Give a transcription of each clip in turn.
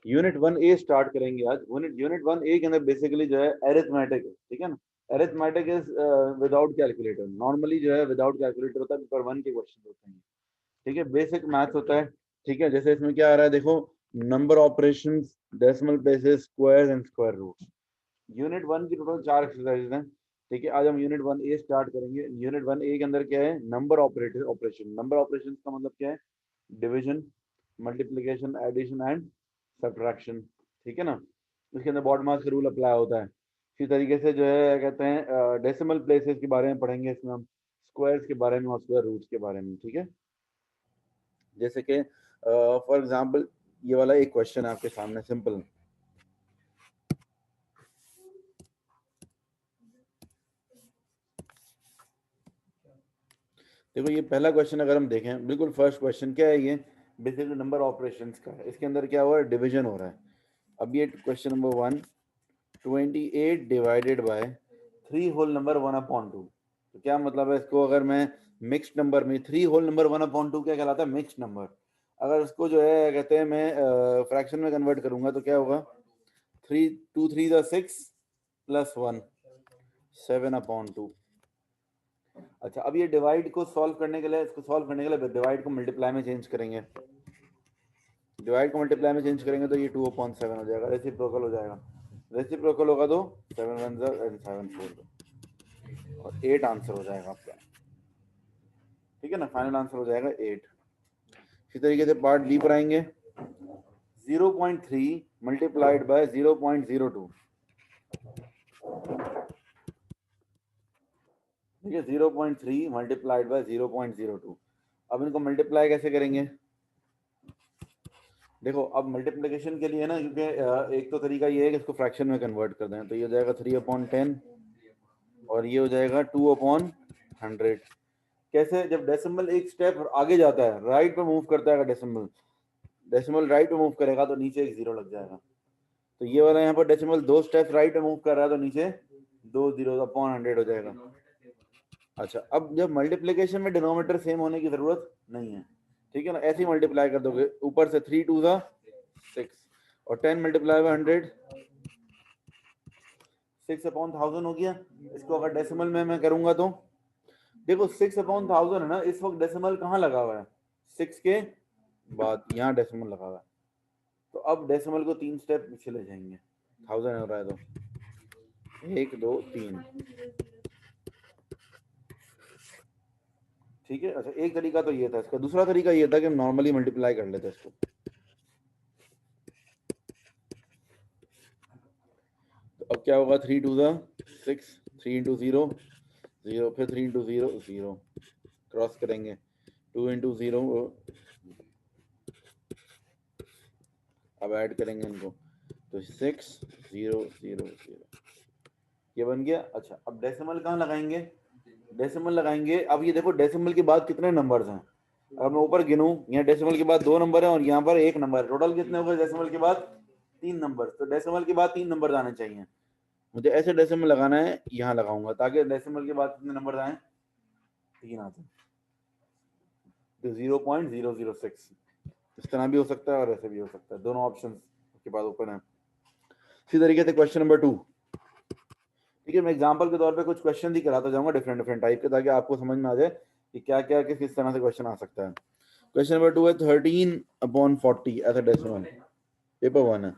Unit 1A start करेंगे आज। Unit 1A के अंदर बेसिकली जो है अरिथमेटिक है, ठीक है ना। Arithmetic is without calculator. Normally जो है विदाउट कैलकुलेटर होता है, पेपर 1 के क्वेश्चन होते हैं, ठीक है। बेसिक मैथ्स होता है, ठीक है। जैसे इसमें क्या आ रहा है देखो, number operations, decimal places, squares and square roots. Unit 1 की टोटल 4 एक्सरसाइज हैं, ठीक है। आज हम यूनिट 1A स्टार्ट करेंगे। यूनिट 1A के अंदर क्या है, नंबर ऑपरेशन। नंबर ऑपरेशन का मतलब क्या है, division, multiplication, addition and subtraction, ठीक है ना। इसके अंदर बॉडमास का रूल अप्लाई होता है। इसी तरीके से जो है कहते हैं डेसिमल प्लेसेस के बारे में पढ़ेंगे इसमें हम, स्क्वायर्स के बारे में और स्क्वायर रूट्स के बारे में, ठीक है। जैसे कि फॉर एग्जांपल ये वाला एक क्वेश्चन है आपके सामने, सिंपल। देखो ये पहला क्वेश्चन अगर हम देखें, बिल्कुल फर्स्ट क्वेश्चन क्या है, ये बेसिकली नंबर ऑपरेशंस का है। इसके अंदर क्या हुआ है, डिवीजन हो रहा है। अब ये question number 1, 28 divided by 3 whole number 1/2। तो क्या मतलब है इसको, अगर मैं मिक्स्ड नंबर में 3 होल नंबर 1/2 क्या कहलाता है, मिक्स्ड नंबर। अगर इसको जो है कहते हैं मैं फ्रैक्शन में कन्वर्ट करूंगा तो क्या होगा, 3 2 3 6 प्लस 1 7/2। अच्छा, अब ये डिवाइड को सॉल्व करने के लिए, इसको सॉल्व करने के लिए डिवाइड को मल्टीप्लाई में चेंज करेंगे। डिवाइड को मल्टीप्लाई में चेंज करेंगे तो ये 2/7 हो जाएगा, रेसिप्रोकल हो जाएगा। रेसिप्रोकल होगा तो 7 1 7 4 और 8 आंसर हो जाएगा आपका, ठीक है ना। फाइनल आंसर हो जाएगा 8। इसी तरीके से पार्ट बी पर आएंगे। 0.3 मल्टीप्लाइड बाय 0.02, ठीक है। 0.3 मल्टीप्लाइड बाय 0.02। अब इनको मल्टीप्लाई कैसे करेंगे, देखो अब मल्टीप्लिकेशन के लिए ना, क्योंकि एक तो तरीका ये है कि इसको फ्रैक्शन में कन्वर्ट कर दें, तो ये हो जाएगा 3/10 और ये हो जाएगा 2/100। कैसे, जब डेसिमल एक स्टेप आगे जाता है, राइट पे मूव करता है, डेसिमल डेसिमल राइट पे मूव करेगा तो नीचे एक जीरो लग जाएगा। तो ये वाला यहाँ पर डेसिमल 2 स्टेप राइट पे मूव कर रहा है तो नीचे 2 0/100 हो जाएगा। अच्छा, अब जब मल्टीप्लिकेशन में डिनोमिनेटर सेम होने की जरूरत नहीं है, ठीक है ना। ऐसे ही मल्टीप्लाई कर दोगे, ऊपर से 3 2 6 और 10 मल्टीप्लाई बाय 100 6/1000 हो गया। इसको अगर डेसिमल में मैं करूंगा तो देखो 6/1000 है ना, इस वक्त डेसिमल कहाँ लगा हुआ है, 6 के बाद यहाँ डेसिमल लगा हुआ है। तो अब डेसिमल को 3 स्टेप पीछे ले जाएंगे, 1000 हो रहा है तो 1 2 3, ठीक है। अच्छा, एक तरीका तो ये था इसका। दूसरा तरीका ये था कि हम नॉर्मली मल्टीप्लाई कर लेते इसको। तो अब क्या होगा, 3 2 6, 3 × 0 0, फिर 3 × 0 0, क्रॉस करेंगे 2 × 0, अब ऐड करेंगे इनको तो 6 0 0 0, ये बन गया। अच्छा, अब डेसिमल कहाँ लगाएंगे, डेसिमल लगाएंगे। अब ये देखो डेसिमल के बाद कितने नंबर्स हैं, अगर मैं ऊपर गिनूं, यहाँ डेसिमल के बाद 2 नंबर है और यहाँ पर 1 नंबर है, टोटल कितने हो गए डेसिमल के बाद 3 नंबर। तो डेसिमल के बाद 3 नंबर आने चाहिए, मुझे ऐसे डेसिमल लगाना है, यहाँ लगाऊंगा ताकि डेसिमल के बाद कितने नंबर आए, 3 आते हैं। तो 0.006 इस तरह भी हो सकता है और ऐसे भी हो सकता है, दोनों ऑप्शन के पास ओपन है। इसी तरीके से क्वेश्चन नंबर 2, ठीक है। मैं एग्जांपल के तौर पे कुछ क्वेश्चन ही कराता जाऊंगा डिफरेंट डिफरेंट टाइप के, ताकि आपको समझ में आ जाए कि क्या क्या किस तरह से क्वेश्चन आ सकता है। क्वेश्चन नंबर 2 है 13/40 एज अ डेसिमल, पेपर 1 है,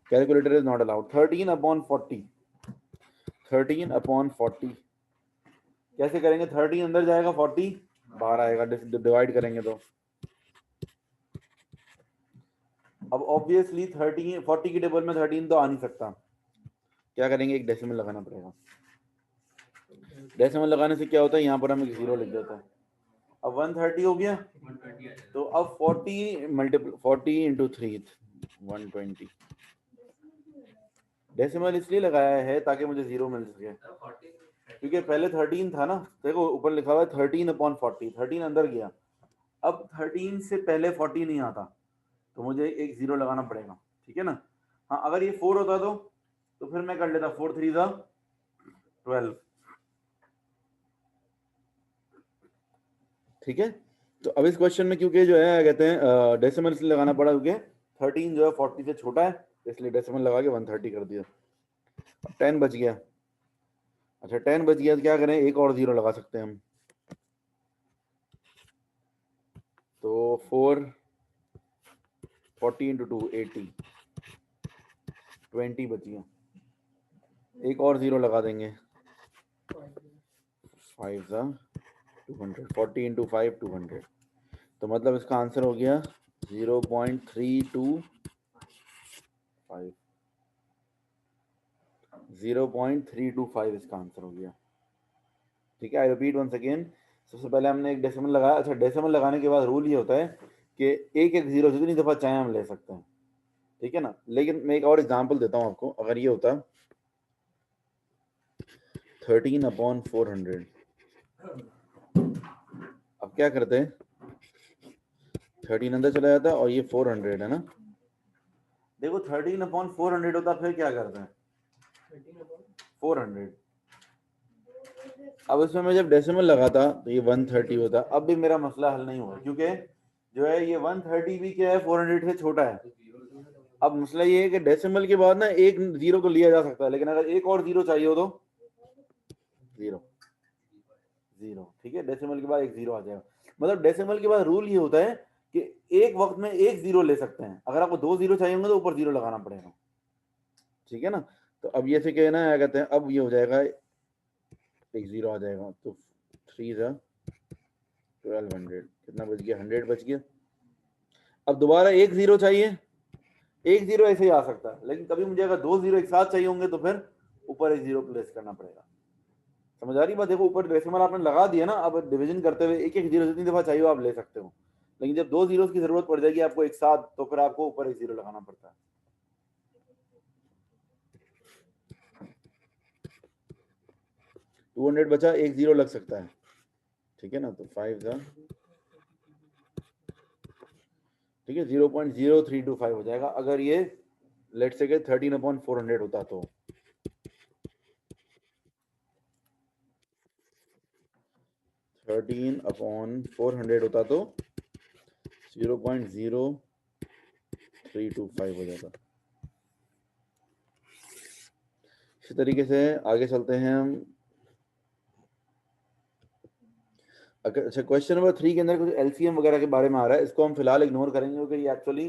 कैलकुलेटर इज नॉट अलाउड। 13/40, 13/40 कैसे करेंगे, 13 अंदर जाएगा, 40 बाहर आएगा, डिवाइड करेंगे तो। अब ऑब्वियसली 13 40 की टेबल में 13 तो आ नहीं सकता, क्या करेंगे, एक डेसिमल लगाना पड़ेगा। डेसिमल लगाने से क्या होता है, यहाँ पर हमें 0 लिख देता है। अब 130 हो गया, तो अब 40 मल्टीपल 40 × 3 120। डेसिमल इसलिए लगाया है ताकि मुझे 0 मिल सके, क्योंकि पहले 13 था ना, देखो ऊपर लिखा हुआ है 13/40, 13 अंदर गया। अब 13 से पहले 40 नहीं आता तो मुझे एक 0 लगाना पड़ेगा, ठीक है ना। हाँ, अगर ये 4 होता तो फिर मैं कर लेता 4 3 12, ठीक है। तो अब इस क्वेश्चन में क्योंकि जो है कहते हैं डेसिमल इसलिए लगाना पड़ा क्योंकि 13 जो है 40 से छोटा है, इसलिए डेसिमल लगा के 130 कर दिया। अब 10 बच गया। अच्छा 10 बच गया तो क्या करें, एक और जीरो लगा सकते हैं हम। तो 40 इंटू 2 80, 20 बच गया। एक और जीरो लगा देंगे, 5 200, 40 इंटू 5 200। तो मतलब इसका आंसर हो गया 0.325, 0.325 इसका आंसर हो गया। ठीक है, आई रिपीट वंस अगेन। सबसे पहले हमने एक डेसिमल लगाया। अच्छा डेसिमल लगाने के बाद रूल ये होता है कि एक एक जीरो जितनी दफा चाहे हम ले सकते हैं, ठीक है ना। लेकिन मैं एक और एग्जांपल देता हूँ आपको। अगर ये होता 13/400, अब क्या करते हैं, 13 अंदर चला जाता है और ये 400 है ना। देखो 13/400 होता, फिर क्या करते हैं 400। अब इसमें मैं जब डेसिमल लगाता तो ये 130 होता। अब भी मेरा मसला हल नहीं हुआ, क्योंकि जो है ये 130 भी क्या है 400 से छोटा है। अब मसला ये है कि डेसिमल के बाद ना एक जीरो तो लिया जा सकता है, लेकिन अगर एक और जीरो चाहिए हो तो जीरो जीरो। ठीक है, डेसिमल के बाद एक जीरो आ जाएगा। मतलब डेसिमल के बाद रूल ये होता है कि एक वक्त में एक जीरो ले सकते हैं। अगर आपको दो जीरो चाहिए होंगे तो ऊपर जीरो लगाना पड़ेगा, ठीक है ना। तो अब ये से कहना है, कहते हैं अब ये हो जाएगा, एक जीरो आ जाएगा। तो 3 1200, कितना बच गया, 100 बच गया। अब दोबारा एक जीरो चाहिए, एक जीरो ऐसे ही आ सकता है, लेकिन कभी मुझे अगर दो जीरो एक साथ चाहिए होंगे तो फिर ऊपर एक जीरो प्लेस करना पड़ेगा। समझ आ रही बात। देखो ऊपर डेसिमल आपने लगा दिया ना, अब डिवीजन करते हुए एक एक जीरो जितनी दफा चाहिए हो आप ले सकते हो, लेकिन जब दो जीरो की जरूरत पड़ जाएगी आपको एक साथ, तो फिर आपको ऊपर एक जीरो लगाना पड़ता है। 200 बचा, एक जीरो लग सकता है, ठीक है ना। तो 5 ठीक है 0.0325 हो जाएगा अगर ये लेट से के 13/400 होता तो। 13/400 होता तो 0.0325 हो जाता। इसी तरीके से आगे चलते हैं हम। अच्छा क्वेश्चन नंबर 3 के अंदर कुछ एलसीएम वगैरह के बारे में आ रहा है, इसको हम फिलहाल इग्नोर करेंगे क्योंकि ये एक्चुअली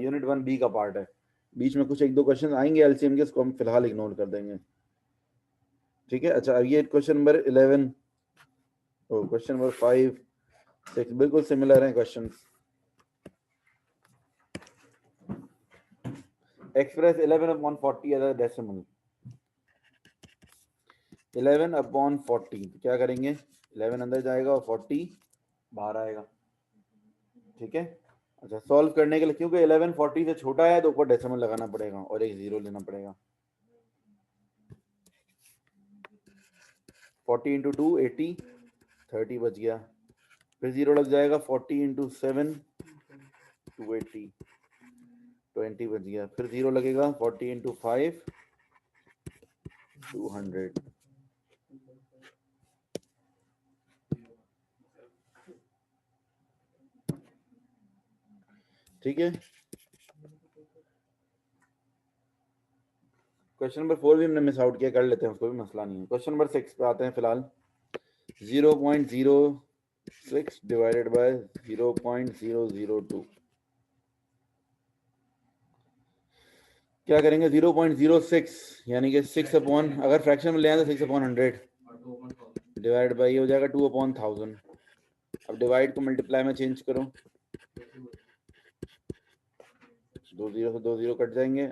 यूनिट 1B का पार्ट है। बीच में कुछ एक दो क्वेश्चन आएंगे एलसीएम के, इसको हम फिलहाल इग्नोर कर देंगे, ठीक है। अच्छा अब ये क्वेश्चन नंबर 11, क्वेश्चन नंबर 5 6 बिल्कुल सिमिलर हैं question. Express 11/40 as a decimal. 11/40 क्या करेंगे, 11 अंदर जाएगा और 40 बाहर आएगा, ठीक है। अच्छा सॉल्व करने के लिए, क्योंकि 11 40 से छोटा है तो ऊपर डेसिमल लगाना पड़ेगा और एक जीरो लेना पड़ेगा। 40 इंटू 2 80, 30 बच गया। फिर जीरो लग जाएगा, 40 इंटू 7 280, 20 बच गया। फिर जीरो लगेगा, 40 इंटू 5 200। ठीक है, क्वेश्चन नंबर 4 भी हमने मिस आउट किया, कर लेते हैं उसको भी, मसला नहीं है। क्वेश्चन नंबर 6 पे आते हैं फिलहाल। 0.06 डिवाइडेड बाय 0.002, क्या करेंगे 0.06 यानी कि 6 अगर फ्रैक्शन में ले आए तो 6/100 डिवाइड बाई ये हो जाएगा 2/1000। अब डिवाइड को मल्टीप्लाई में चेंज करो, दो जीरो से दो जीरो कट जाएंगे,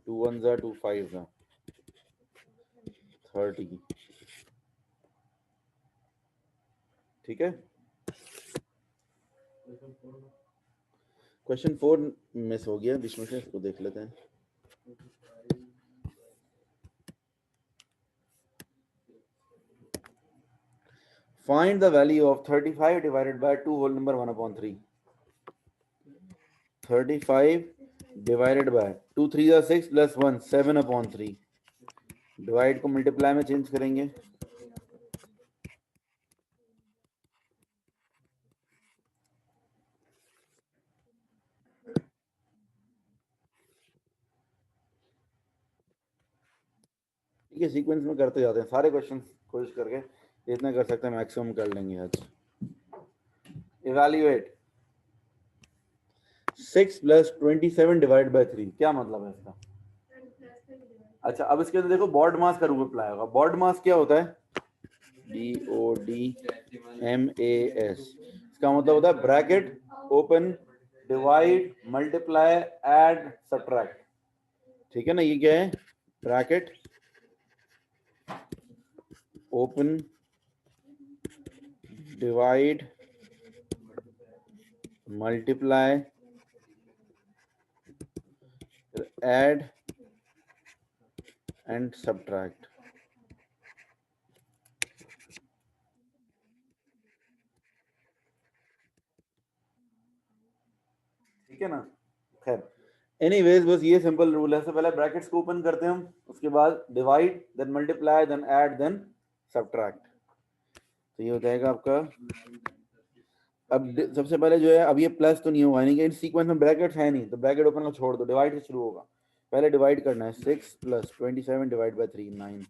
2 1 2 5 30, ठीक है। क्वेश्चन 4 मिस हो गया बीच में से, इसको देख लेते हैं। Find the value of 35 divided by 2 whole number 1/3. 35 divided by 2 3 6 plus 1 7/3। Divide को मल्टीप्लाई में चेंज करेंगे, ठीक है, सीक्वेंस में करते जाते हैं सारे क्वेश्चन, कोशिश करके जितना कर सकते हैं मैक्सिमम कर लेंगे आज। इवैल्यूएट 6 + 27 / 3, क्या मतलब है इसका? अच्छा, अब इसके अंदर देखो बॉड मास का रूल अप्लाई होगा। बॉड मास क्या होता है? BODMAS। इसका मतलब होता है bracket open, divide, multiply, add, subtract. ठीक है ना, ये क्या है? Bracket open, divide, multiply, add and subtract. ठीक है ना? खैर, एनीवेज बस ये सिंपल रूल है। सबसे पहले ब्रैकेट्स को ओपन करते हैं हम, उसके बाद divide, then multiply, then add, then subtract. तो ये हो जाएगा आपका। अब सबसे पहले जो है, अब ये प्लस तो नहीं होगा, यानी कि इन सीक्वेंस में ब्रैकेट्स है नहीं, तो ब्रैकेट ओपन को छोड़ दो, डिवाइड से शुरू होगा। पहले डिवाइड करना है, 6 + 27 / 3, 9,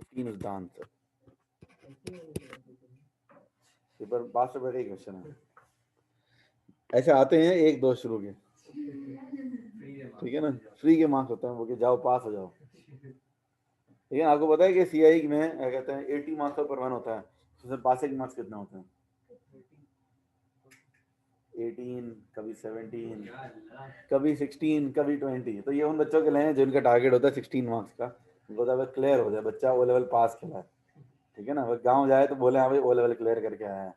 15 is the answer. Paper pass paper का क्वेश्चन है, ऐसे आते हैं 1 2 शुरू के। ठीक है ना, फ्री के मार्क्स होते हैं वो, कि जाओ पास हो जाओ। ठीक है, आपको पता है कि CI में क्या कहते हैं 80 मार्क्स पर 1 होता है, उसमें पासिंग मार्क्स कितने होते हैं? 18, कभी 17, कभी 16, कभी 20। तो ये उन बच्चों के लिए हैं जिनका टारगेट होता है 16 मार्क्स का, उनको तो क्लियर हो जाए बच्चा O लेवल पास खेला है। ठीक है ना, वो गाँव जाए तो बोले हाँ भाई O लेवल क्लियर करके आया है।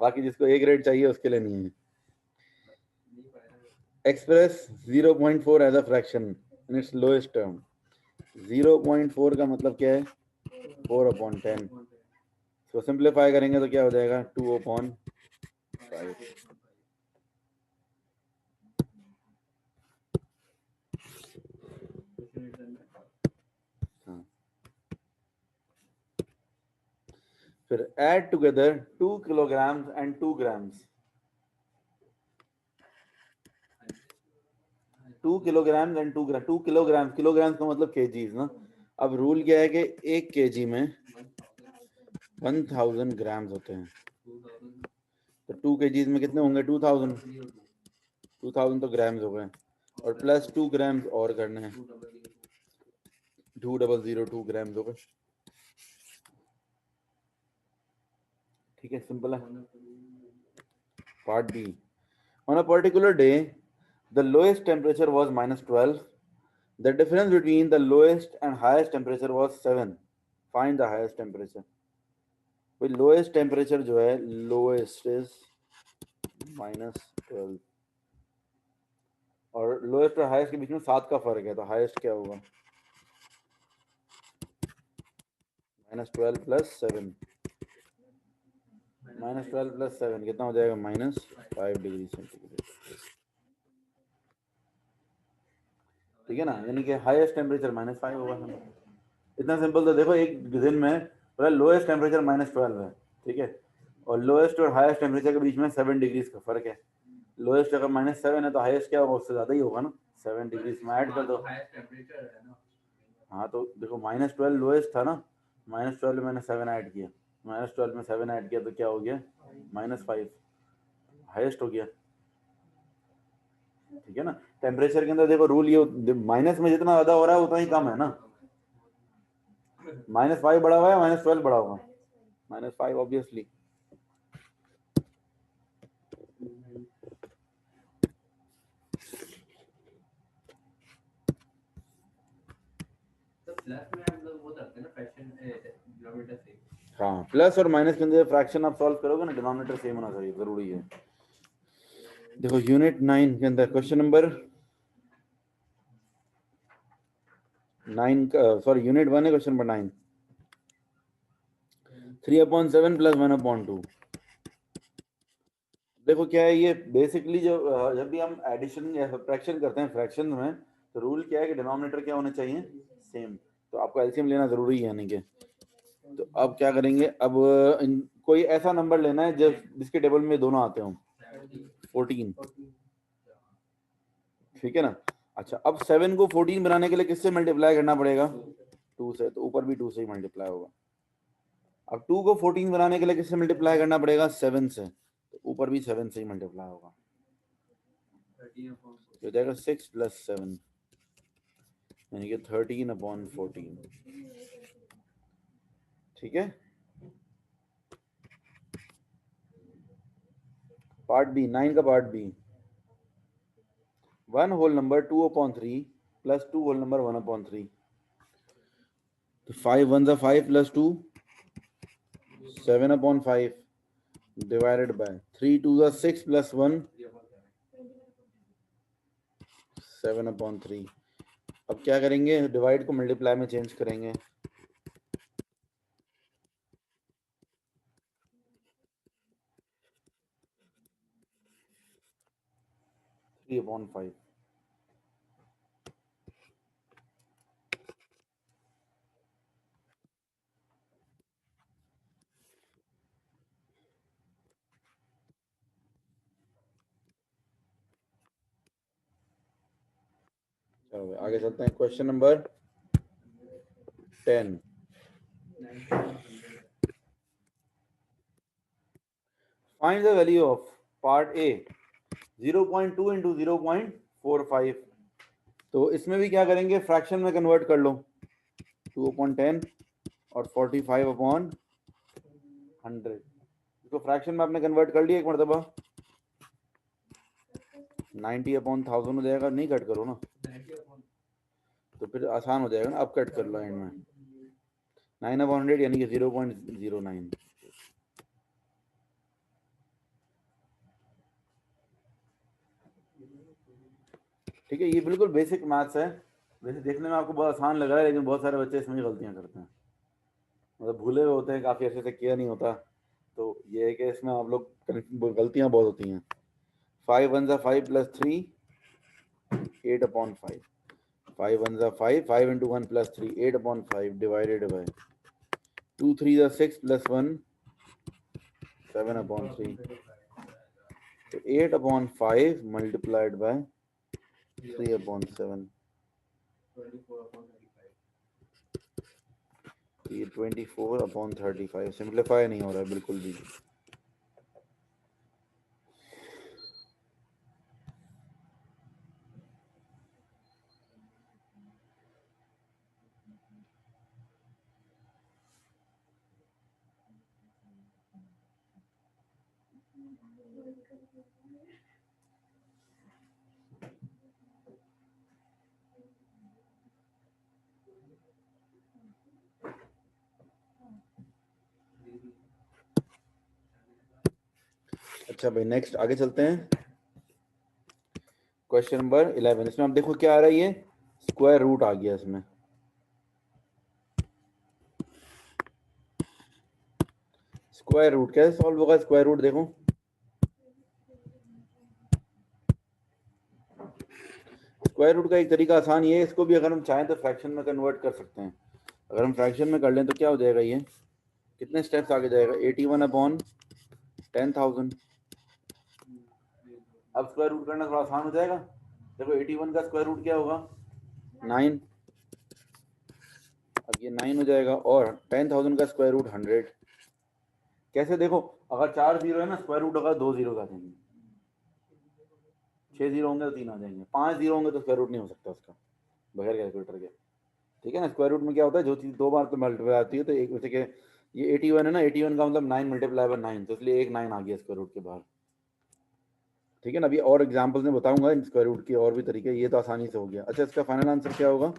बाकी जिसको A ग्रेड चाहिए उसके लिए नहीं है। Express 0.4 as a fraction in its lowest term. 0.4 का मतलब क्या है? 4/10। इसको सिंप्लीफाई करेंगे तो क्या हो जाएगा? 2/5। फिर add together 2 kilograms and 2 grams। 2 kilograms and 2 grams। 2 kilograms, kilogram का मतलब केजीज ना। अब रूल क्या है कि 1 केजी में 1000 ग्राम्स होते हैं, तो 2 केजीज में कितने होंगे? 2000। 2000 तो ग्राम्स हो गए, और प्लस 2 ग्राम्स और करने हैं, 2002 ग्राम्स हो गए। ठीक है, सिंपल है। Part B, on a particular day the lowest temperature was -12, the difference between the lowest and highest temperature was 7, find the highest temperature। भाई लोएस्ट टेम्परेचर जो है, लोएस्ट इज -12, और लोएस्ट और हाईएस्ट के बीच में 7 का फर्क है, तो हाईएस्ट क्या होगा? -12 + 7, -12 + 7 कितना हो जाएगा? -5 डिग्री सेंटीग्रेड। ठीक है ना, यानी कि हाईएस्ट टेम्परेचर -5 होगा। इतना सिंपल। तो देखो एक दिन में लोएस्ट टेम्परेचर -12 है, ठीक है, और लोएस्ट और हाईएस्ट टेम्परेचर के बीच में 7 डिग्रीज का फर्क है। लोएस्ट अगर -7 है तो हाईएस्ट क्या होगा? उससे ज्यादा ही होगा ना, 7 डिग्रीज में ऐड कर दो। हाँ, तो देखो -12 लोएस्ट था ना, -12 में मैंने 7 ऐड किया, -12 में 7 ऐड किया तो क्या हो गया? -5 हाईएस्ट हो गया। ठीक है ना, टेम्परेचर के अंदर देखो रूल ये, माइनस में जितना ज्यादा हो रहा है उतना ही कम है ना। -5 बड़ा हुआ है, -12 बड़ा होगा? -5 ऑब्वियसली। हाँ, प्लस और माइनस के अंदर फ्रैक्शन आप सॉल्व करोगे ना, डिनोमिनेटर सेम होना चाहिए, जरूरी है। देखो यूनिट 9 के अंदर क्वेश्चन नंबर 9 सॉरी यूनिट 1 है, क्वेश्चन नंबर 9। 3/7 + 1/2। देखो क्या है ये, बेसिकली जो जब भी हम एडिशन या सब्ट्रैक्शन करते हैं फ्रैक्शन में, तो रूल क्या है कि डिनोमिनेटर क्या होने चाहिए? सेम। तो आपको एलसीएम लेना जरूरी है, यानी कि तो अब क्या करेंगे? अब कोई ऐसा नंबर लेना है जिसके टेबल में दोनों आते हों। 14। ठीक है ना, अच्छा, अब 7 को 14 बनाने के लिए किससे मल्टीप्लाई करना पड़ेगा? 2 से, तो ऊपर भी 2 से ही मल्टीप्लाई होगा। अब 2 को 14 बनाने के लिए किससे मल्टीप्लाई करना पड़ेगा? 7 से, तो ऊपर भी 7 से ही मल्टीप्लाई होगा। हो जाएगा 6 + 7 यानी कि 13/14। ठीक है। पार्ट बी, 9 का part B, 1 whole number 2/3 + 2 whole number 1/3। तो 5 1 5 + 2 7/5 डिवाइडेड बाय 3 2 6 + 1 7/3। अब क्या करेंगे? डिवाइड को मल्टीप्लाई में चेंज करेंगे। 3/5। चलो आगे चलते हैं। Question number 10। Find the value of part A 0.2 × 0.45। तो इसमें भी क्या करेंगे? फ्रैक्शन में कन्वर्ट कर लो। 2/10 और 45/100। इसको फ्रैक्शन में आपने कन्वर्ट कर लिया एक मरतबा। 90/1000 हो जाएगा। नहीं कट करो ना, तो फिर आसान हो जाएगा ना। अब कट कर लो एंड में। 9/100 यानी कि 0.09। ठीक है, ये बिल्कुल बेसिक मैथ्स है। वैसे देखने में आपको बहुत आसान लग रहा है, लेकिन बहुत सारे बच्चे इसमें गलतियां करते हैं, मतलब भूले हुए होते हैं, काफ़ी अच्छे से किया नहीं होता। तो ये है कि इसमें आप लोग गलतियां बहुत होती हैं। 5 1 5 + 3 8/5। 5 1 5, 5 × 1 + 3 8/5 डिवाइडेड बाय 2 3 6 + 1 7/3। तो 8/5 मल्टीप्लाइड बाय 3/7। ये 24/35 सिंप्लीफाई नहीं हो रहा है बिल्कुल भी। अच्छा भाई, नेक्स्ट आगे चलते हैं। Question number 11। इसमें आप देखो क्या आ रहा है, ये स्क्वायर रूट आ गया इसमें। स्क्वायर रूट कैसे सॉल्व होगा? स्क्वायर रूट देखो, स्क्वायर रूट का एक तरीका आसान ये है, इसको भी अगर हम चाहें तो फ्रैक्शन में कन्वर्ट कर सकते हैं। अगर हम फ्रैक्शन में कर लें तो क्या हो जाएगा? ये कितने स्टेप्स आगे जाएगा? 81/10,000। अब स्क्वायर रूट करना थोड़ा आसान हो जाएगा। देखो 81 का स्क्वायर रूट क्या होगा? 9। अब ये 9 हो जाएगा, और 10,000 का स्क्वायर रूट 100। कैसे? देखो, अगर 4 जीरो है ना, स्क्वायर रूट होगा 2 जीरो आ जाएंगे। 6 जीरो होंगे तो 3 आ जाएंगे। 5 जीरो होंगे तो स्क्वायर रूट नहीं हो सकता उसका बगैर कैलकुलेटर के। ठीक है ना? स्क्वायर रूट में क्या होता है, जो चीज़ 2 बार तो मल्टीप्लाई आती है, तो एक जैसे कि ये 81 है ना, 81 का मतलब 9 × 9, तो इसलिए एक 9 आ गया स्क्वायर रूट के बाहर। ठीक है ना? अभी और एग्जाम्पल्स में बताऊंगा स्क्वायर रूट के और भी तरीके। ये तो आसानी से हो गया। अच्छा, इसका फाइनल आंसर क्या होगा?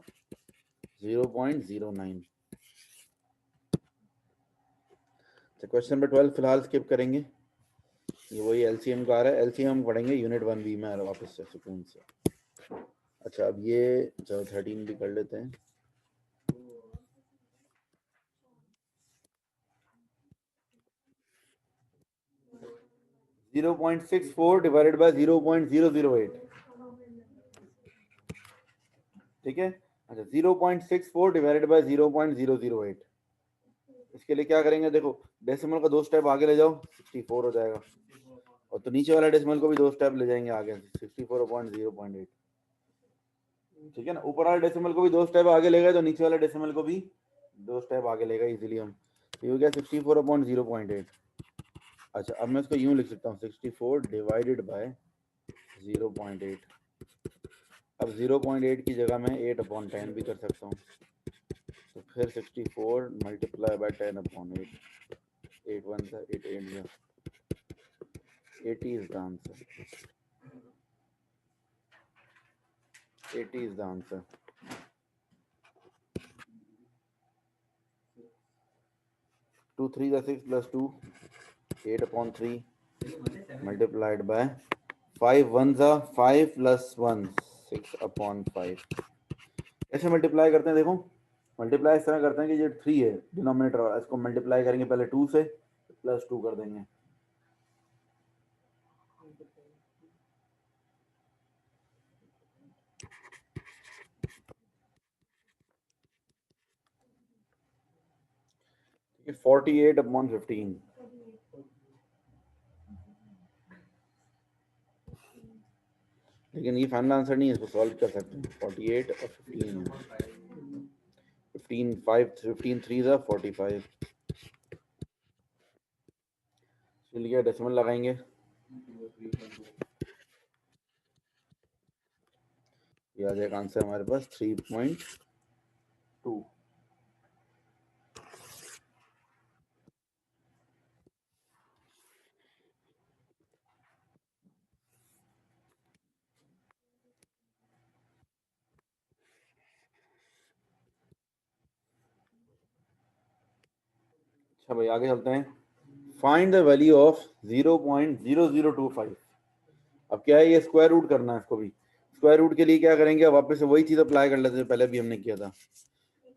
0.09। अच्छा, क्वेश्चन नंबर 12 फिलहाल स्किप करेंगे। ये वही एलसीएम का आ रहा है। एलसीएम हम पढ़ेंगे यूनिट 1B में वापस से सुकून से। अच्छा, अब ये चलो 13 भी कर लेते हैं। Zero 0.64 divided by 0.008। ठीक है। अच्छा, 0.64 डिवाइडेड बाय 0.008। इसके लिए क्या करेंगे? देखो, डेसिमल का 2 स्टेप आगे ले जाओ, 64 हो जाएगा। और तो नीचे वाला डेसिमल को भी 2 स्टेप ले जाएंगे आगे, 64/0.8। ठीक है ना, ऊपर वाले डेसिमल को भी 2 स्टेप आगे ले गए तो नीचे वाले डेसिमल को भी 2 स्टेप आगे लेगा इजीली हम। ये हो गया 64/0.8। अच्छा अब मैं इसको यूं लिख सकता हूँ 64 डिवाइडेड बाय 0.8। अब 0.8 की जगह मैं 8/10 भी कर सकता हूँ, तो फिर 64 मल्टीप्लाई बाय 10/8। 8 1 सा 8 8 80 is the answer. 80 is the answer. 2 3 is 6 plus 2, 8/3 multiplied by 5 1 is 5 plus 1, 6/5। कैसे मल्टीप्लाई करते हैं देखो, मल्टीप्लाई इस तरह करते हैं कि ये 3 है डिनोमिनेटर, इसको मल्टीप्लाई करेंगे पहले 2 से, प्लस 2 कर देंगे। ठीक है 48/15। लेकिन ये फाइनल आंसर नहीं है, इसको सॉल्व कर सकते हैं। 48 और 15 15 5 15 3 is 45। चलिए डेसिमल लगाएंगे, ये आ जाएगा आंसर हमारे पास 3.2। अच्छा भाई आगे चलते हैं। Find the value of 0.0025। अब क्या है, ये स्क्वायर रूट करना है इसको भी। स्क्वायर रूट के लिए क्या करेंगे, वापस से वही चीज अप्लाई कर लेते हैं पहले भी हमने किया था।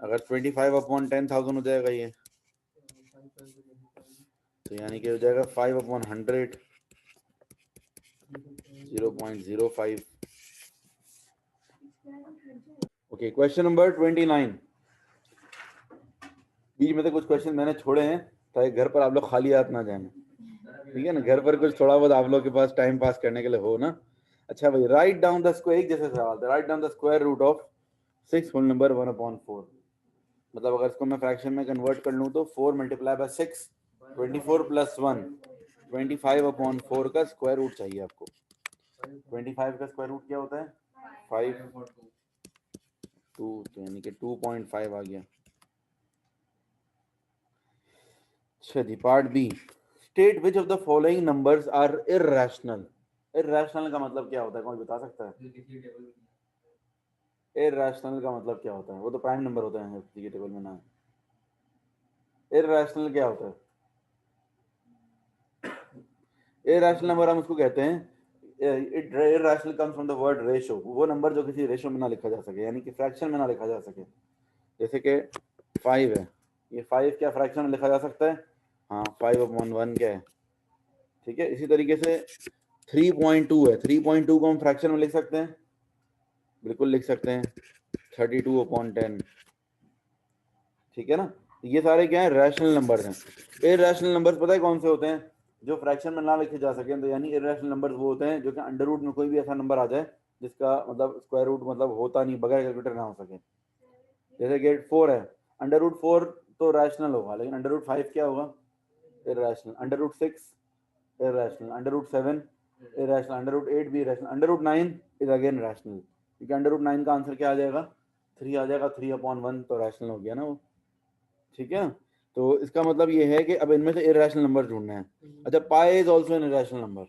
अगर 25/10,000 हो जाएगा ये, तो यानी कि हो जाएगा 5/100 0.05। Okay question number 29। बीच में से कुछ क्वेश्चन मैंने छोड़े हैं ताकि घर पर आप लोग खाली हाथ ना जाएं, ठीक है ना, घर पर कुछ थोड़ा बहुत आप लोग के पास टाइम पास करने के लिए हो ना। अच्छा भाई राइट डाउन द स्क्वायर, एक जैसे सवाल था, write down the square root of 6 whole number 1/4। मतलब अगर इसको मैं फ्रैक्शन में कन्वर्ट कर लूँ तो 4 मल्टीप्लाई बाय 6 24 प्लस 1 25/4 का स्क्वायर रूट चाहिए आपको। 25 का स्क्वायर रूट क्या होता है 5 2, तो यानी कि 2.5 आ गया। अच्छा जी part B, state which of the following numbers are irrational. Irrational का मतलब क्या होता है, कौन बता सकता है? इररेशनल का मतलब क्या होता है? वो तो प्राइम नंबर होता है किसी के टेबल में ना। इररेशनल क्या होता है? इररेशनल नंबर हम उसको कहते हैं, irrational comes from the word ratio, वो नंबर जो किसी रेशो में ना लिखा जा सके, यानी कि फ्रैक्शन में ना लिखा जा सके। जैसे कि 5 है, ये 5 क्या फ्रैक्शन में लिखा जा सकता है? हाँ 5/1 क्या है, ठीक है। इसी तरीके से 3.2 है, 3.2 को हम फ्रैक्शन में लिख सकते हैं, बिल्कुल लिख सकते हैं 32/10, ठीक है ना। ये सारे क्या है, रैशनल नंबर्स हैं। इररेशनल नंबर्स पता है कौन से होते हैं? जो फ्रैक्शन में ना लिखे जा सके, तो यानी इररेशनल नंबर्स वो होते हैं जो कि अंडर रूट में कोई भी ऐसा नंबर आ जाए जिसका मतलब स्क्वायर रूट मतलब होता नहीं, बगैर कैलकुलेटर ना हो सके। जैसे कि 4 है, अंडर रूट 4 तो रैशनल होगा, लेकिन अंडर रूट 5 क्या होगा? Irrational. Under root 6 irrational, under root 7 irrational, under root 8 भी irrational, under root 9 is again rational, क्योंकि अंडर रूट 9 का आंसर क्या आ जाएगा? 3 आ जाएगा, 3/1 तो रैशनल हो गया ना वो, ठीक है। तो इसका मतलब ये है कि अब इनमें से इररेशनल नंबर ढूंढने हैं। अच्छा pi is also an irrational number.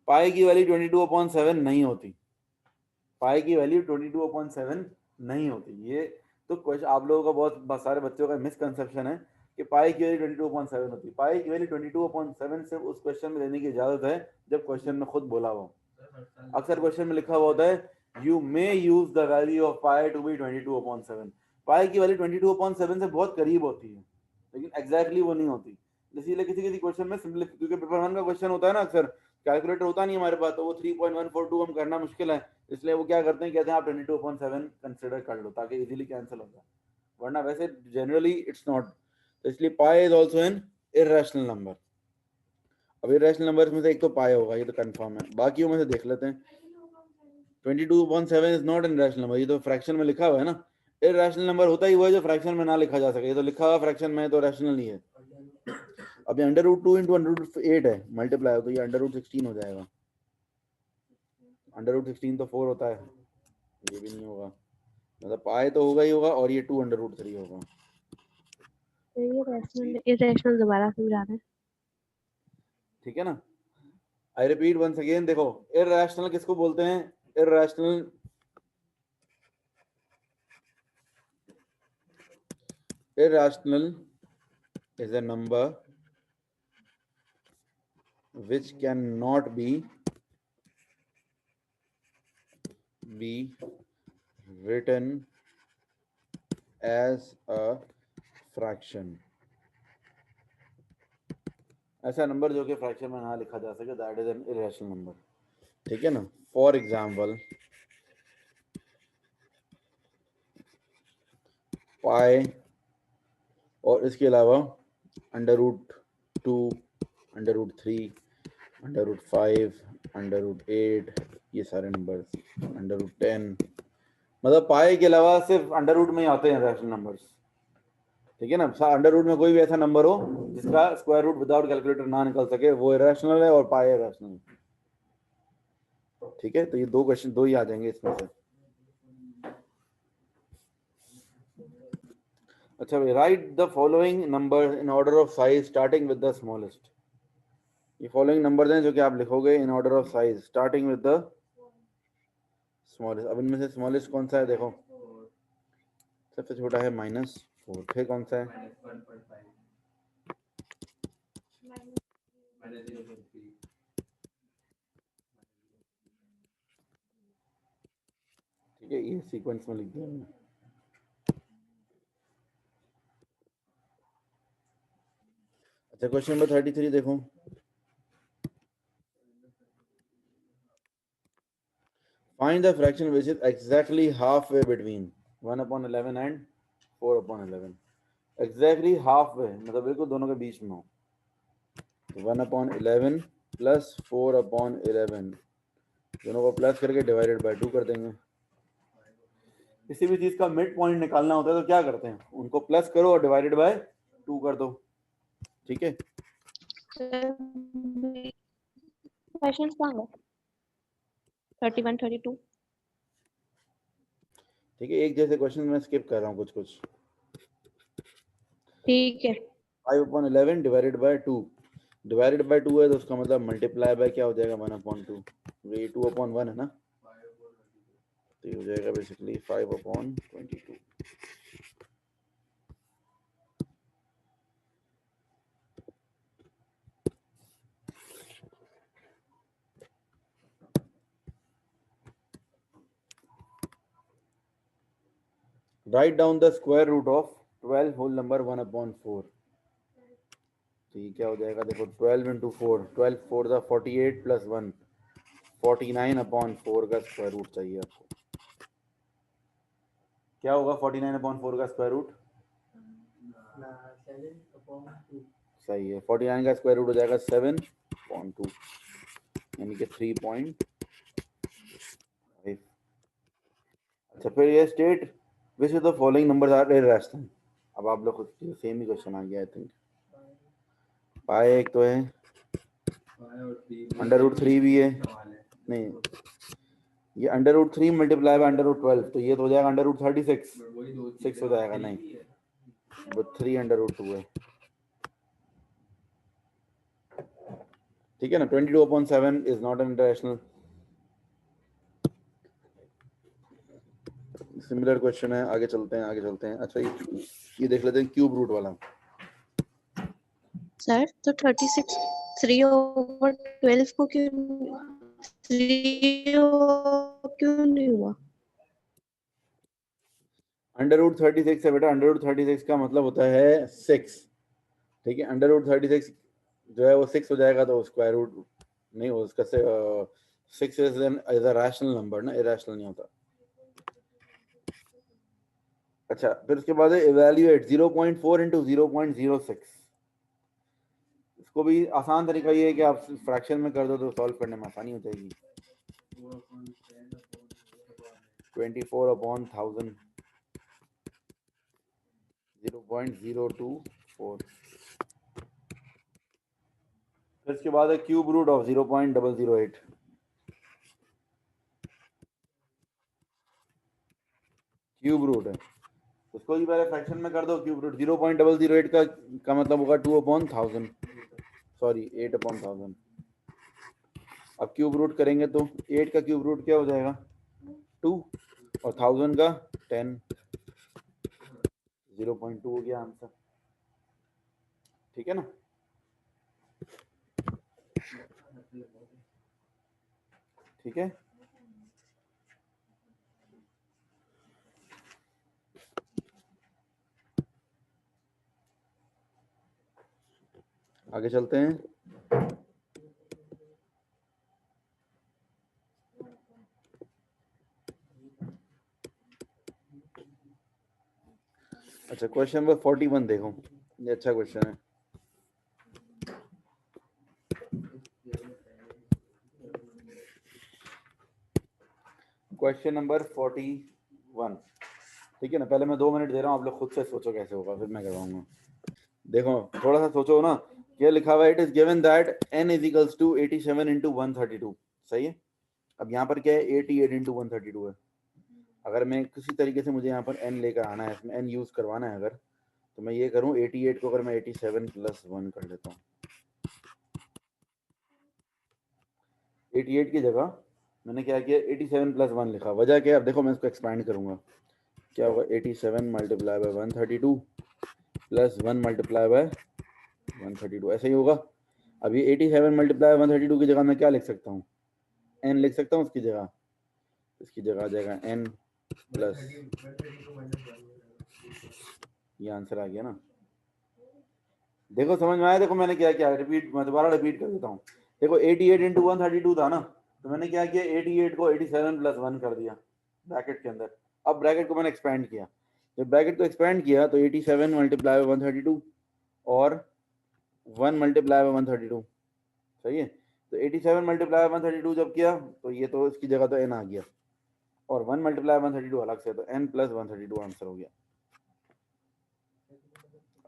Pi की वैल्यू 22/7 नहीं होती, पाई की वैल्यू 22/7 नहीं होती। ये तो क्वेश्चन आप लोगों का बहुत सारे बच्चों का मिसकंसेप्शन है कि पाई की वैल्यू 22/7 होती है। पाई की वैल्यू 22/7 सिर्फ उस क्वेश्चन में देने की इजाजत है जब क्वेश्चन में खुद बोला हो। अक्सर क्वेश्चन में लिखा हुआ होता है you may use the value of pi to be 22/7। Pi की वैल्यू 22/7 से बहुत करीब होती है, लेकिन एग्जैक्टली वो नहीं होती। इसीलिए किसी किसी क्वेश्चन में सिंपली, क्योंकि पेपर 1 का क्वेश्चन होता है ना, अक्सर कैलकुलेटर होता नहीं हमारे पास, तो वो 3.142 हम करना मुश्किल है, इसलिए वो क्या करते हैं, कहते हैं आप 22/7 कंसिडर कर लो ताकि इजीली कैंसिल हो जाए, वरना वैसे जनरली इट्स नॉट। तो इसलिए पाई is also an irrational number. अब इररेशनल नंबर्स में से एक तो पाई होगा, ये तो कंफर्म है, बाकियों में से देख लेते हैं। 22/7 is not an rational number, ये तो फ्रैक्शन में लिखा हुआ है ना। इरैशनल नंबर होता ही वो है जो फ्रैक्शन में ना लिखा जा सके, ये तो लिखा हुआ फ्रैक्शन में तो रैशनल ही है। अब ये √2 इंटू √8 है, मल्टीप्लाई तो ये √16 हो जाएगा। √16 तो 4 होता है, ये भी नहीं होगा, मतलब पाए तो होगा ही होगा, और ये 2 √3 होगा। ये रैशनल इरेशनल दोबारा समझा दें। ठीक है ना। आई रिपीट वंस अगेन, देखो इरैशनल किसको बोलते हैं? Irrational is a number which cannot be written as a fraction। ऐसा नंबर जो कि फ्रैक्शन में ना लिखा जा सके, that is an irrational number. ठीक है ना। फॉर एग्जाम्पल पाई, और इसके अलावा √2, √3, √5, √8, ये सारे नंबर्स, √10, मतलब पाई के अलावा सिर्फ अंडर रूट में ही आते हैं रैशनल नंबर्स। ठीक है ना। अंडर रूट में कोई भी ऐसा नंबर हो जिसका स्क्वायर रूट विदाउट कैलकुलेटर ना निकल सके, वो इरेशनल है, और पाई इरेशनल है। ठीक है, तो ये दो क्वेश्चन, दो ही आ जाएंगे इसमें से। अच्छा भाई, right the following number in order of size starting with the smallest. ये फॉलोइंग नंबर्स हैं जो कि आप लिखोगे in order of size starting with the smallest. अब इनमें से स्मॉलेस्ट कौन सा है? देखो सबसे छोटा है -4, फिर कौन सा है? ठीक है, ये सीक्वेंस में लिख दिया मैंने। अच्छा, क्वेश्चन नंबर 33 देखो। Find the fraction which is exactly half way between 1/11 and 4/11। Exactly half way मतलब बिल्कुल दोनों के बीच में हो। 1/11 प्लस 4/11 दोनों को प्लस करके डिवाइडेड बाय 2 कर देंगे। किसी भी चीज का मिड पॉइंट निकालना होता है तो क्या करते हैं? उनको प्लस करो और डिवाइडेड बाय 2 कर दो। ठीक है, क्वेश्चंस कहाँ गए? 31 32। ठीक है, एक जैसे क्वेश्चन मैं स्किप कर रहा हूँ कुछ कुछ। ठीक है, 5/11 डिवाइडेड बाय 2, डिवाइडेड बाय 2 है तो उसका मतलब मल्टीप्लाई बाय क्या हो जाएगा? 1/2। ये 2/1 है ना, तो ये हो जाएगा basically 5/22। Write down the square root of 12 whole number 1/4। तो ये क्या हो जाएगा? देखो 12 इंटू 4, 12 4 द 48 प्लस 1, 49/4 का स्क्वायर रूट चाहिए आपको। क्या होगा 49/4 का स्क्वायर रूट? सही है, 49 का स्क्वायर रूट हो जाएगा 7/2, यानी कि 3.5। अच्छा, फिर ये state which is the following numbers are irrational. अब आप लोग खुद सेम ही क्वेश्चन आ गया आई थिंक। पाई एक तो है, √3 भी है, नहीं ये √3 मल्टीप्लाई बाय √12, तो ये तो हो जाएगा √36, 6 हो जाएगा, नहीं वो 3/2 है। ठीक है ना। 22/7 is not an international. Similar question है, आगे चलते हैं आगे चलते हैं। अच्छा, ये देख लेते हैं क्यूब रूट वाला। सर तो 36 3/12 को क्यों नहीं हुआ? √36 है बेटा, √36 का मतलब होता है 6। ठीक है, √36 जो है वो 6 हो जाएगा, तो स्क्वायर रूट नहीं हो उसका। 6 इज अ रैशनल नंबर ना, इरेशनल नहीं होता। अच्छा, फिर उसके बाद है इवैल्यूएट 0.4 इंटू 0.06। इसको भी आसान तरीका ये है कि आप फ्रैक्शन में कर दो तो सॉल्व करने में आसानी हो जाएगी। 24/1000 0.024। फिर इसके बाद है cube root of 0.008। Cube root है, उसको भी पहले फ्रैक्शन में कर दो। क्यूब रूट 0.008 का मतलब होगा 2/1000, सॉरी 8/1000। अब क्यूब रूट करेंगे तो 8 का क्यूब रूट क्या हो जाएगा 2 और 1000 का 10, 0.2 हो गया आंसर। ठीक है ना। ठीक है, आगे चलते हैं। अच्छा, क्वेश्चन नंबर 41 देखो, ये अच्छा क्वेश्चन है। क्वेश्चन नंबर 41, ठीक है ना। पहले मैं 2 मिनट दे रहा हूँ, आप लोग खुद से सोचो कैसे होगा, फिर मैं करवाऊंगा। देखो थोड़ा सा सोचो ना, क्या लिखा हुआ है, it is given that n is equals to 87 into 132। सही है। अब यहाँ पर क्या है 88 इंटू 132 है। अगर मैं किसी तरीके से मुझे यहाँ पर n लेकर आना है, इसमें n यूज करवाना है अगर, तो मैं ये करूँ 88 को अगर मैं 87 प्लस 1 कर लेता हूँ, 88 की जगह मैंने क्या किया 87 प्लस 1 लिखा। वजह क्या है, अब देखो मैं इसको एक्सपांड करूंगा, क्या होगा 87 multiply by 132 plus 1 multiply by 132, ऐसा ही होगा। अब ये 87 मल्टीप्लाई 132 की जगह मैं क्या लिख सकता हूँ, n लिख सकता हूँ उसकी जगह। इसकी जगह आ जाएगा n प्लस, ये आंसर आ गया ना। देखो समझ में आया। देखो मैंने क्या किया, रिपीट, मैं दोबारा रिपीट कर देता हूँ। देखो 88 इंटू 132 था ना, तो मैंने क्या किया 88 को 87 प्लस 1 कर दिया ब्रैकेट के अंदर। अब ब्रैकेट को मैंने एक्सपेंड किया, जब ब्रैकेट को एक्सपेंड किया तो 87 मल्टीप्लाई बाय 132 और 1 मल्टीप्लाई बाय 132। सही है। तो 87 मल्टीप्लाई बाय 132 जब किया तो ये तो इसकी जगह तो n आ गया, और 1 मल्टीप्लाई 132 अलग से, तो n प्लस 132 आंसर हो गया।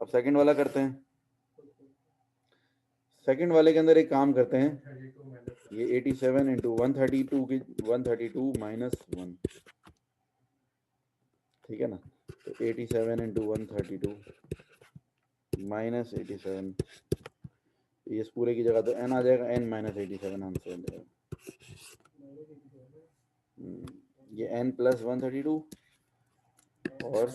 अब सेकंड वाला करते हैं। सेकंड वाले के अंदर एक काम करते हैं, ये 87 इंटू 132 की 132 माइनस 1, ठीक है ना। तो 87 इंटू 132 माइनस 87, ये इस पूरे की जगह तो n आ जाएगा, n माइनस 87 आंसर आ जाएगा। ये n प्लस 132 और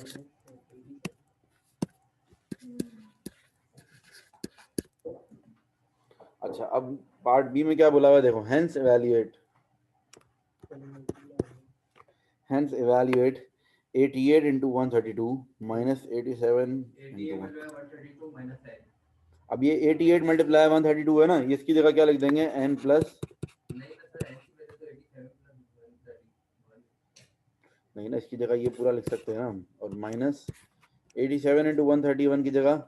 अच्छा, अब पार्ट बी में क्या बोला हुआ है देखो, hence evaluate 88 into 132 minus 87 into 1। अब ये 88 मल्टीप्लाई 132 है ना, ये इसकी जगह क्या लिख देंगे n प्लस, नहीं ना, इसकी जगह ये पूरा लिख सकते हैं हम, और माइनस 87 इंटू 131 की जगह,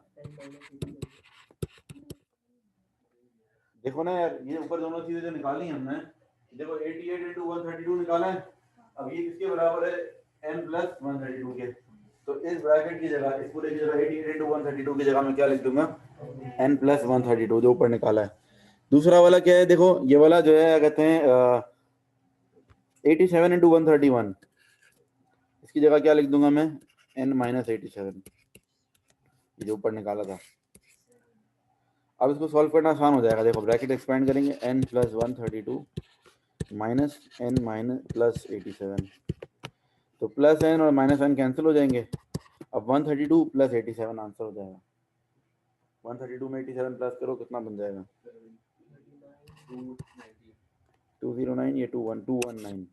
देखो ना यार, ये ऊपर दोनों चीजें जो निकाली हमने, देखो 88 इंटू 132 निकाला है। अब ये किसके बराबर है n प्लस 132 के, तो इस ब्रैकेट की जगह, इस पूरे की जगह 88 इंटू 132 की जगह मैं क्या लिख दूंगा n प्लस 132 जो ऊपर निकाला है। दूसरा वाला क्या है, देखो ये वाला जो है कहते हैं 87 इंटू 131, इसकी जगह क्या लिख दूंगा मैं n माइनस 87, जो ऊपर निकाला था। अब इसको सॉल्व करना आसान हो जाएगा। देखो ब्रैकेट एक्सपेंड करेंगे, n plus 132 minus n minus plus 87, तो प्लस n और माइनस n कैंसिल हो जाएंगे। अब 132 प्लस 87 आंसर हो जाएगा। 132 में 87 प्लस करो कितना बन जाएगा 209, ये 219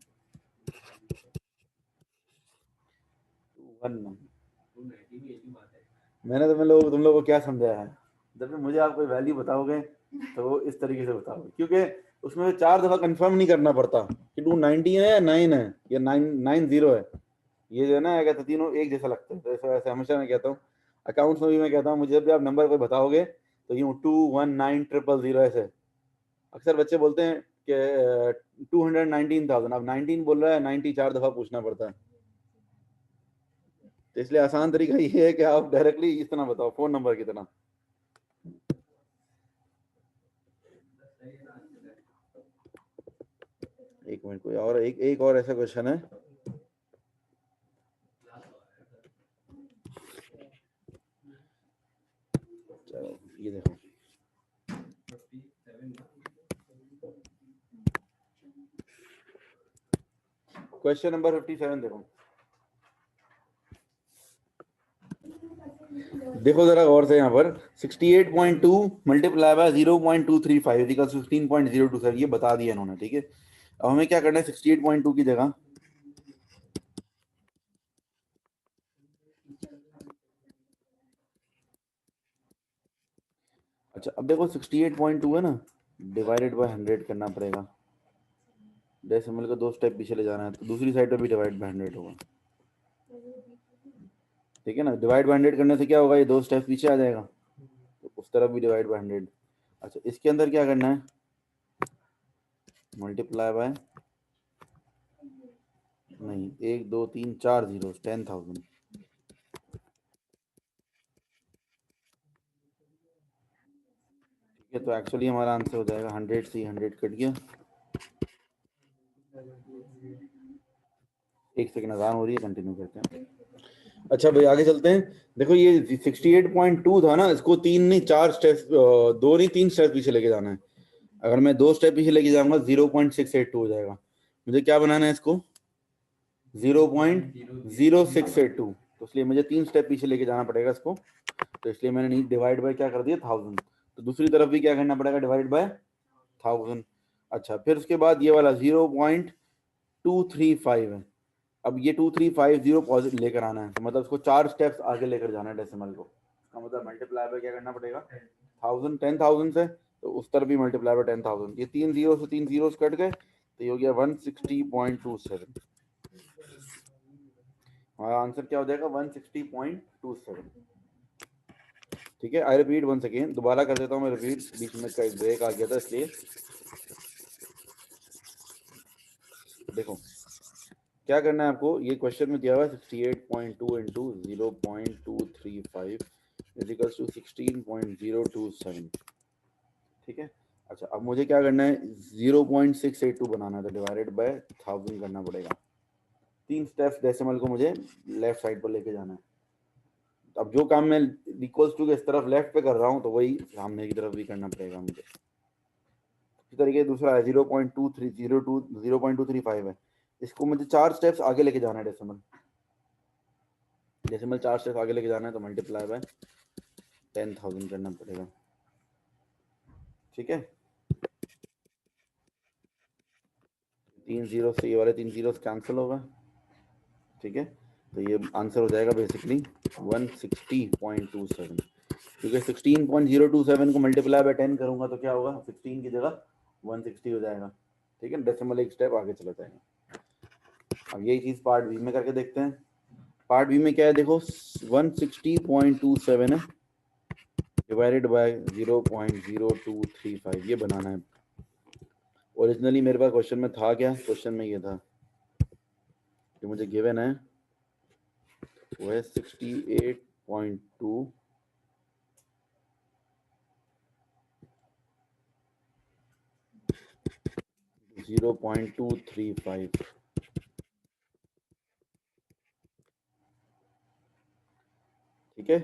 मैंने तुम लोगों को क्या समझाया है, जब भी मुझे आप कोई वैल्यू बताओगे तो इस तरीके से बताओगे, क्योंकि उसमें 4 दफा कंफर्म नहीं करना पड़ता कि 290 है या 9 है या 990 है। ये जो है ना, कहते तीनों एक जैसा लगता है, तो ऐसे हमेशा मैं कहता हूँ, अकाउंट्स में भी मैं कहता हूँ, मुझे जब भी आप नंबर कोई बताओगे तो यूँ 21900 ऐसे। अक्सर बच्चे बोलते हैं कि 219,000, अब 19 बोल रहा है, 90 4 दफा पूछना पड़ता है। तो इसलिए आसान तरीका ये है कि आप डायरेक्टली इस तरह बताओ, फोन नंबर की तरह। एक मिनट, कोई और एक और ऐसा क्वेश्चन है। चलो ये देखो, क्वेश्चन नंबर 57 देखो। देखो जरा गौर से यहाँ पर 68.2 मल्टीप्लाई बाय 0.235 इक्वल 16.027, ये बता दिया इन्होंने, ठीक है। अब हमें क्या करना है, 68.2 की जगह अच्छा, अब देखो 68.2 है ना, डिवाइडेड बाय 100 करना पड़ेगा। डेसिमल का 2 स्टेप पीछे ले जाना है, तो दूसरी साइड पे भी डिवाइड बाय 100 होगा, ठीक है ना। डिवाइड बाय 100 करने से क्या होगा, ये 2 स्टेप पीछे आ जाएगा, तो उस तरफ भी डिवाइड बाय 100। अच्छा, इसके अंदर क्या करना है, मल्टीप्लाई बाय, नहीं 1 2 3 4 जीरो, 10,000। ठीक है, तो एक्चुअली हमारा आंसर हो जाएगा 100 से 100 कट गया। एक सेकंड अजान हो रही है, कंटिन्यू करते हैं। अच्छा भाई आगे चलते हैं। देखो ये 68.2 था ना, इसको 3 नहीं 4 स्टेप, 2 नहीं 3 स्टेप पीछे लेके जाना है। अगर मैं 2 स्टेप पीछे लेके जाऊंगा 0.682 हो जाएगा। मुझे क्या बनाना है इसको, 0.0682, तो इसलिए मुझे 3 स्टेप पीछे लेके जाना पड़ेगा इसको। तो इसलिए मैंने नहीं डिवाइड बाय क्या कर दिया 1000, तो दूसरी तरफ भी क्या करना पड़ेगा, डिवाइड बाय 1000। अच्छा, फिर उसके बाद ये वाला 0.235 है। अब ये 2350 पॉजिटिव लेकर आना है, तो मतलब उसको 4 स्टेप्स आगे लेकर जाना है डेसिमल को। इसका मतलब मल्टीप्लाई बाय क्या करना पड़ेगा, 1000 से, तो उस तरफ भी मल्टीप्लाई बाय 10,000। ये 3 जीरो से 3 जीरो कट गए, तो ये हो गया 160.27। हमारा आंसर क्या हो जाएगा, 160.27। ठीक है, आई रिपीट वंस अगेन, दोबारा कर देता हूँ मैं रिपीट, बीच में का ब्रेक आ गया था इसलिए। देखो क्या करना है आपको, ये क्वेश्चन में दिया हुआ है 68.2 इंटू 0.235 इजिकल्स टू 16.027। ठीक है। अच्छा, अब मुझे क्या करना है, 0.682 बनाना है, तो डिवाइडेड बाय 1000 करना पड़ेगा। 3 स्टेप्स डेसिमल को मुझे लेफ्ट साइड पर लेके जाना है। अब जो काम मैं इक्वल्स टू के इस तरफ लेफ्ट पे कर रहा हूँ, तो वही सामने की तरफ भी करना पड़ेगा मुझे। इसी तरीके दूसरा है 0.235 है, इसको मुझे 4 स्टेप्स आगे लेके जाना है डेसिमल। डेसिमल 4 स्टेप्स आगे लेके जाना है, तो मल्टीप्लाई बाय 10,000 करना पड़ेगा। ठीक है, 3 जीरो से ये वाले 3 जीरो कैंसिल होगा। ठीक है, तो ये आंसर हो जाएगा बेसिकली 160.27, क्योंकि 16.027 को मल्टीप्लाई बाय 10 करूंगा तो क्या होगा, 16 की जगह 160 हो जाएगा। ठीक है, डेसिमल एक स्टेप आगे चला जाएगा। अब यही चीज पार्ट बी में करके देखते हैं। पार्ट बी में क्या है, देखो 160.27 है डिवाइडेड बाय 0.0235, ये बनाना है। ओरिजिनली मेरे पास क्वेश्चन में था क्या, क्वेश्चन में ये था कि मुझे गिवन है वो है 68.2 0.235। ठीक है।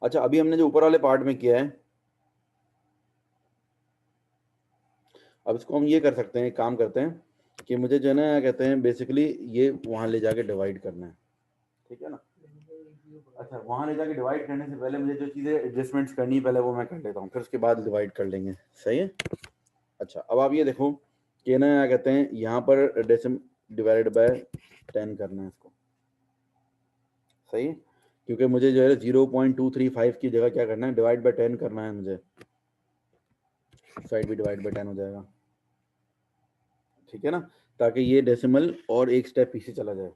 अच्छा, अभी हमने जो ऊपर वाले पार्ट में किया है, अब इसको हम ये कर सकते हैं, एक काम करते हैं कि मुझे जो है ना कहते हैं बेसिकली ये वहां ले जाके डिवाइड करना है। ठीक है ना। अच्छा, वहां ले जाके डिवाइड करने से पहले मुझे जो चीजें एडजस्टमेंट्स करनी है पहले वो मैं कर लेता हूँ, फिर उसके बाद डिवाइड कर लेंगे। सही है। अच्छा, अब आप ये देखो कि ना क्या कहते हैं, यहाँ पर डेसिम डिवाइडेड बाय 10 करना है इसको। सही है, क्योंकि मुझे जो है 0.235 की जगह क्या करना है, डिवाइड बाय 10 करना है मुझे। साइड भी डिवाइड बाय 10 हो जाएगा। ठीक है ना, ताकि ये डेसिमल और एक स्टेप पीछे चला जाए,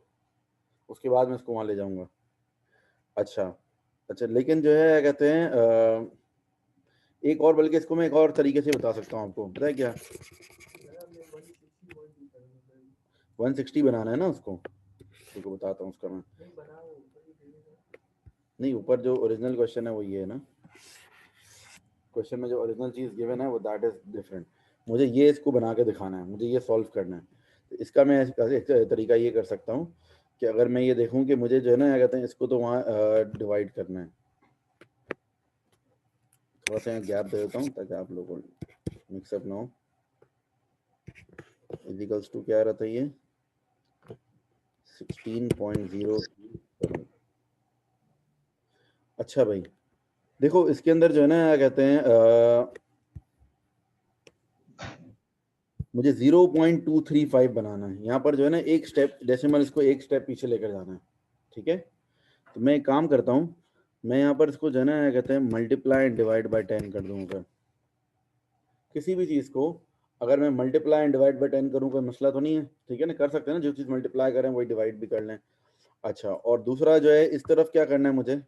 उसके बाद मैं इसको वहां ले जाऊंगा। अच्छा अच्छा, लेकिन जो है कहते हैं एक और, बल्कि इसको मैं एक और तरीके से बता सकता हूँ आपको, पता है क्या, 160 बनाना है ना उसको, देखो बताता हूँ उसका मैं, नहीं ऊपर जो ओरिजिनल क्वेश्चन है वो ये है ना, क्वेश्चन में जो ओरिजिनल चीज़ गिवन है वो दैट इज डिफरेंट, मुझे ये इसको बना के दिखाना है, मुझे ये सॉल्व करना है। तो इसका मैं एक तरीका ये कर सकता हूँ कि अगर मैं ये देखूँ कि मुझे जो है ना क्या कहते हैं, इसको तो वहाँ डिवाइड करना है, थोड़ा सा गैप दे देता हूँ ताकि आप लोगों को मिक्सअप ना हो। इक्वल्स टू क्या रहता है ये 16.07। अच्छा भाई देखो इसके अंदर जो है ना क्या कहते हैं मुझे 0.235 बनाना है, यहाँ पर जो है ना एक स्टेप डेसिमल, इसको एक स्टेप पीछे लेकर जाना है, ठीक है। तो मैं एक काम करता हूँ, मैं यहाँ पर इसको जो है ना क्या कहते हैं मल्टीप्लाई एंड डिवाइड बाय 10 कर दूँगा। किसी भी चीज़ को अगर मैं मल्टीप्लाई एंड डिवाइड बाय 10 करूँ कोई मसला तो नहीं है, ठीक है ना, कर सकते हैं ना, जो चीज़ मल्टीप्लाई करें वही डिवाइड भी कर लें। अच्छा, और दूसरा जो है इस तरफ क्या करना है मुझे,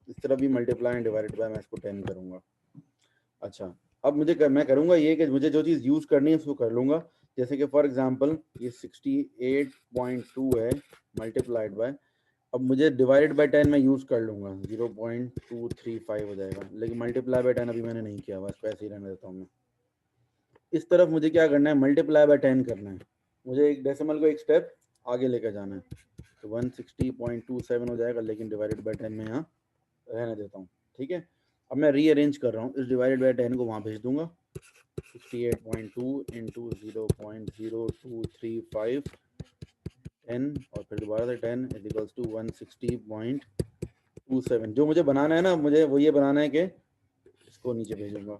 इस तरफ भी मल्टीप्लाई एंड डिवाइड बाय मैं इसको 10 करूँगा। अच्छा, अब मैं करूँगा ये कि मुझे जो चीज़ यूज़ करनी है उसको कर लूँगा, जैसे कि फॉर एग्जांपल ये 68.2 है मल्टीप्लाइड बाय, अब मुझे डिवाइडेड बाय 10 मैं यूज़ कर लूँगा, 0.235 हो जाएगा, लेकिन मल्टीप्लाई बाय 10 अभी मैंने नहीं किया, बस ऐसे ही रहने देता हूँ मैं। इस तरफ मुझे क्या करना है, मल्टीप्लाई बाय 10 करना है, मुझे एक डेसिमल को एक स्टेप आगे लेकर जाना है, तो 160.27 हो जाएगा, लेकिन डिवाइडेड बाय 10 में यहाँ रहने देता हूँ, ठीक है। अब मैं रीअरेंज कर रहा हूँ, इस डिवाइडेड बाय 10 को वहाँ भेज दूंगा, 68.2 इंटू 0.0235 10 और फिर दोबारा से 10 इज इक्वल्स टू 160.27। जो मुझे बनाना है ना, मुझे वो ये बनाना है कि इसको नीचे भेजूंगा।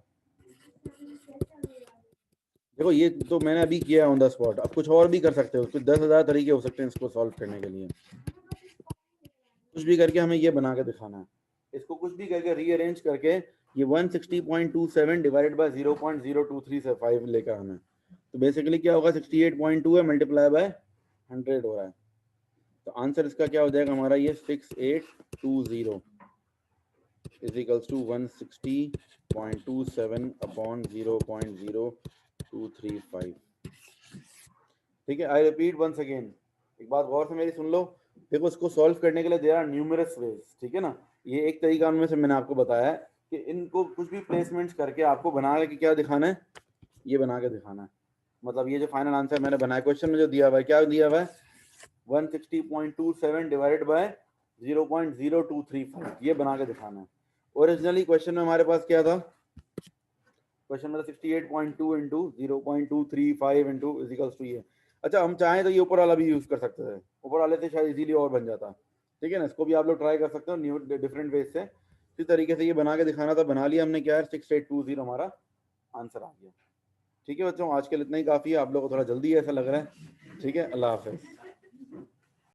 देखो ये तो मैंने अभी किया ऑन द स्पॉट, अब कुछ और भी कर सकते हो, कुछ 10,000 तरीके हो सकते हैं इसको सॉल्व करने के लिए, कुछ भी करके हमें ये बना के दिखाना है, इसको कुछ भी करके रीअरेंज करके ये 160.27 डिवाइडेड बाय 0.0235 लेकर आना है। तो बेसिकली क्या होगा, 68.2 है मल्टीप्लाई बाय 100 हो रहा है, तो आंसर इसका क्या हो जाएगा हमारा, ये 6820 इज इक्वल्स टू 160.27 अपॉन 0.0235। ठीक है, आई रिपीट वंस अगेन, एक बात गौर से मेरी सुन लो, देखो इसको सॉल्व करने के लिए देयर आर न्यूमरस वेज, ठीक है ना, ये एक तरीका उनमें से मैंने आपको बताया है कि इनको कुछ भी प्लेसमेंट्स करके आपको बना के क्या दिखाना है, ये बना के दिखाना है, मतलब ये जो फाइनल आंसर मैंने बनाया क्वेश्चन में जो दिया हुआ है, क्या दिया हुआ है 160.27 डिवाइडेड बाय 0.0235, ये बना के दिखाना है। ओरिजिनली क्वेश्चन में हमारे पास क्या था, क्वेश्चन में 68.2 into 0.235 into is equals to ये। अच्छा, हम चाहें तो ये ऊपर वाला भी यूज कर सकते थे, ऊपर वाले से शायद इजीली और बन जाता, ठीक है ना, इसको भी आप लोग ट्राई कर सकते हो न्यू डिफरेंट वेज से। इसी तरीके से ये बना के दिखाना था, बना लिया हमने, क्या है 6820 हमारा आंसर आ गया। ठीक है बच्चों, आज के लिए इतना ही काफ़ी है, आप लोगों को थोड़ा जल्दी है ऐसा लग रहा है, ठीक है, अल्लाह हाफिज़।